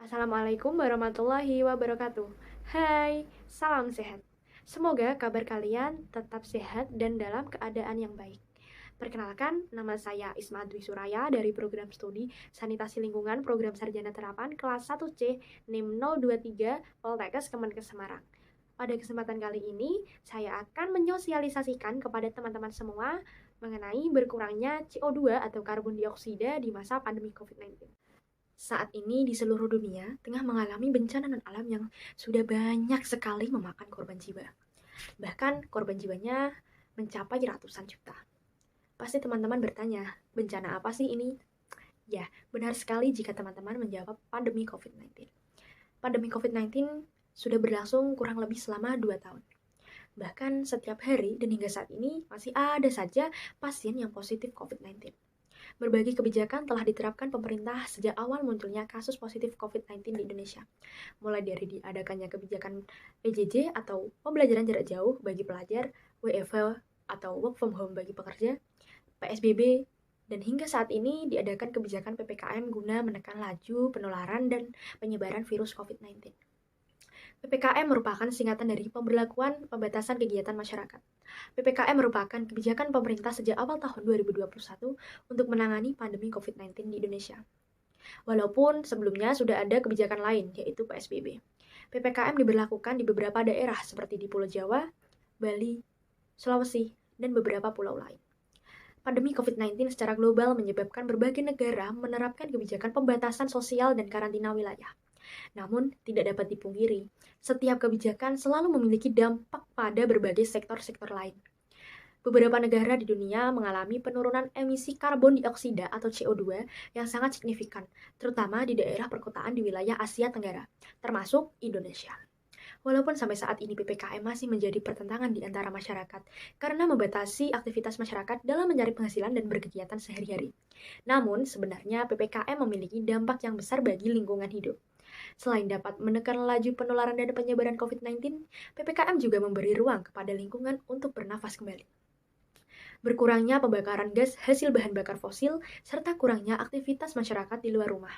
Assalamualaikum warahmatullahi wabarakatuh. Hai, salam sehat. Semoga kabar kalian tetap sehat dan dalam keadaan yang baik. Perkenalkan, nama saya Isma Dwi Suraya dari program studi Sanitasi Lingkungan Program Sarjana Terapan kelas 1C NIM 023 Poltekkes Kemenkes Semarang. Pada kesempatan kali ini, saya akan menyosialisasikan kepada teman-teman semua mengenai berkurangnya CO2 atau karbon dioksida di masa pandemi COVID-19. Saat ini di seluruh dunia tengah mengalami bencana non-alam yang sudah banyak sekali memakan korban jiwa. Bahkan korban jiwanya mencapai ratusan juta. Pasti teman-teman bertanya, bencana apa sih ini? Ya, benar sekali jika teman-teman menjawab pandemi COVID-19. Pandemi COVID-19 sudah berlangsung kurang lebih selama 2 tahun. Bahkan setiap hari dan hingga saat ini masih ada saja pasien yang positif COVID-19. Berbagai kebijakan telah diterapkan pemerintah sejak awal munculnya kasus positif COVID-19 di Indonesia. Mulai dari diadakannya kebijakan PJJ atau pembelajaran jarak jauh bagi pelajar, WFH atau work from home bagi pekerja, PSBB, dan hingga saat ini diadakan kebijakan PPKM guna menekan laju penularan dan penyebaran virus COVID-19. PPKM merupakan singkatan dari pemberlakuan pembatasan kegiatan masyarakat. PPKM merupakan kebijakan pemerintah sejak awal tahun 2021 untuk menangani pandemi COVID-19 di Indonesia. Walaupun sebelumnya sudah ada kebijakan lain, yaitu PSBB. PPKM diberlakukan di beberapa daerah seperti di Pulau Jawa, Bali, Sulawesi, dan beberapa pulau lain. Pandemi COVID-19 secara global menyebabkan berbagai negara menerapkan kebijakan pembatasan sosial dan karantina wilayah. Namun, tidak dapat dipungkiri, setiap kebijakan selalu memiliki dampak pada berbagai sektor-sektor lain. Beberapa negara di dunia mengalami penurunan emisi karbon dioksida atau CO2 yang sangat signifikan, terutama di daerah perkotaan di wilayah Asia Tenggara, termasuk Indonesia. Walaupun sampai saat ini PPKM masih menjadi pertentangan di antara masyarakat karena membatasi aktivitas masyarakat dalam mencari penghasilan dan berkegiatan sehari-hari. Namun, sebenarnya PPKM memiliki dampak yang besar bagi lingkungan hidup. Selain dapat menekan laju penularan dan penyebaran COVID-19, PPKM juga memberi ruang kepada lingkungan untuk bernafas kembali. Berkurangnya pembakaran gas hasil bahan bakar fosil, serta kurangnya aktivitas masyarakat di luar rumah.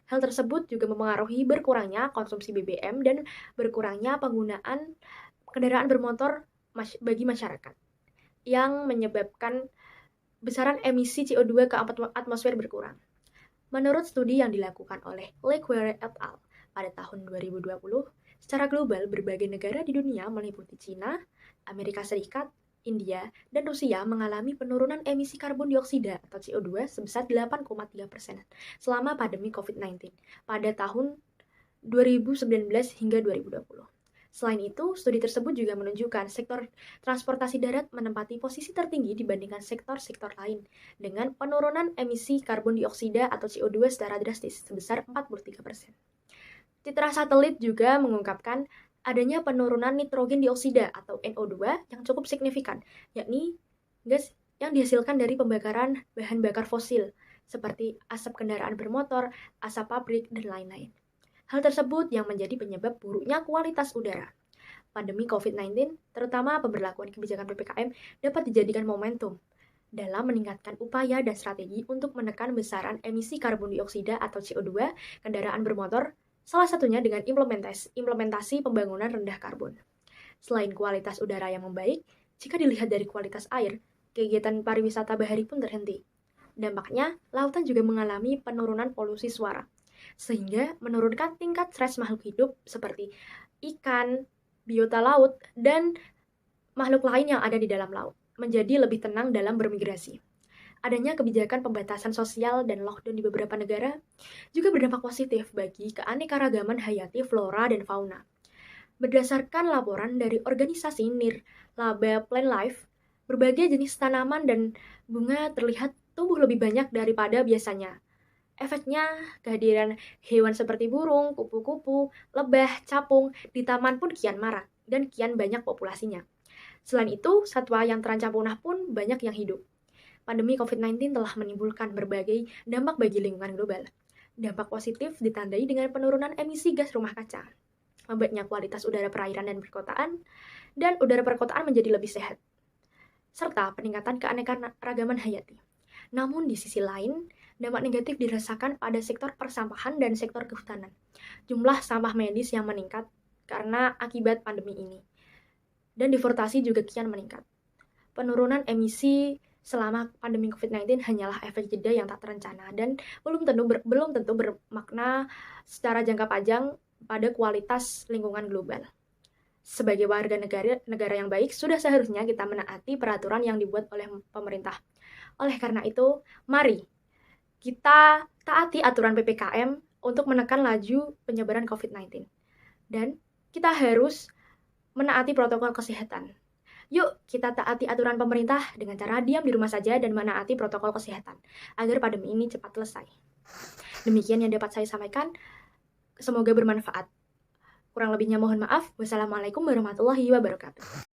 Hal tersebut juga mempengaruhi berkurangnya konsumsi BBM dan berkurangnya penggunaan kendaraan bermotor bagi masyarakat, yang menyebabkan besaran emisi CO2 ke atmosfer berkurang. Menurut studi yang dilakukan oleh Lequere et al. Pada tahun 2020, secara global berbagai negara di dunia meliputi Cina, Amerika Serikat, India, dan Rusia mengalami penurunan emisi karbon dioksida atau CO2 sebesar 8,3% selama pandemi COVID-19 pada tahun 2019 hingga 2020. Selain itu, studi tersebut juga menunjukkan sektor transportasi darat menempati posisi tertinggi dibandingkan sektor-sektor lain, dengan penurunan emisi karbon dioksida atau CO2 secara drastis sebesar 43%. Citra satelit juga mengungkapkan adanya penurunan nitrogen dioksida atau NO2 yang cukup signifikan, yakni gas yang dihasilkan dari pembakaran bahan bakar fosil, seperti asap kendaraan bermotor, asap pabrik, dan lain-lain. Hal tersebut yang menjadi penyebab buruknya kualitas udara. Pandemi COVID-19, terutama pemberlakuan kebijakan PPKM, dapat dijadikan momentum dalam meningkatkan upaya dan strategi untuk menekan besaran emisi karbon dioksida atau CO2 kendaraan bermotor, salah satunya dengan implementasi pembangunan rendah karbon. Selain kualitas udara yang membaik, jika dilihat dari kualitas air, kegiatan pariwisata bahari pun terhenti. Dampaknya, lautan juga mengalami penurunan polusi suara, sehingga menurunkan tingkat stres makhluk hidup seperti ikan, biota laut, dan makhluk lain yang ada di dalam laut, menjadi lebih tenang dalam bermigrasi. Adanya kebijakan pembatasan sosial dan lockdown di beberapa negara juga berdampak positif bagi keanekaragaman hayati flora dan fauna. Berdasarkan laporan dari organisasi Nirlaba Plant Life, berbagai jenis tanaman dan bunga terlihat tumbuh lebih banyak daripada biasanya. Efeknya, kehadiran hewan seperti burung, kupu-kupu, lebah, capung di taman pun kian marak dan kian banyak populasinya. Selain itu, satwa yang terancam punah pun banyak yang hidup. Pandemi COVID-19 telah menimbulkan berbagai dampak bagi lingkungan global. Dampak positif ditandai dengan penurunan emisi gas rumah kaca, membaiknya kualitas udara perairan dan udara perkotaan menjadi lebih sehat, serta peningkatan keanekaragaman hayati. Namun di sisi lain, Dampak negatif dirasakan pada sektor persampahan dan sektor kehutanan. Jumlah sampah medis yang meningkat karena akibat pandemi ini. Dan deforestasi juga kian meningkat. Penurunan emisi selama pandemi COVID-19 hanyalah efek jeda yang tak terencana dan belum tentu bermakna secara jangka panjang pada kualitas lingkungan global. Sebagai warga negara yang baik, sudah seharusnya kita menaati peraturan yang dibuat oleh pemerintah. Oleh karena itu, mari kita taati aturan PPKM untuk menekan laju penyebaran COVID-19. Dan kita harus menaati protokol kesehatan. Yuk, kita taati aturan pemerintah dengan cara diam di rumah saja dan menaati protokol kesehatan, agar pandemi ini cepat selesai. Demikian yang dapat saya sampaikan, semoga bermanfaat. Kurang lebihnya mohon maaf. Wassalamualaikum warahmatullahi wabarakatuh.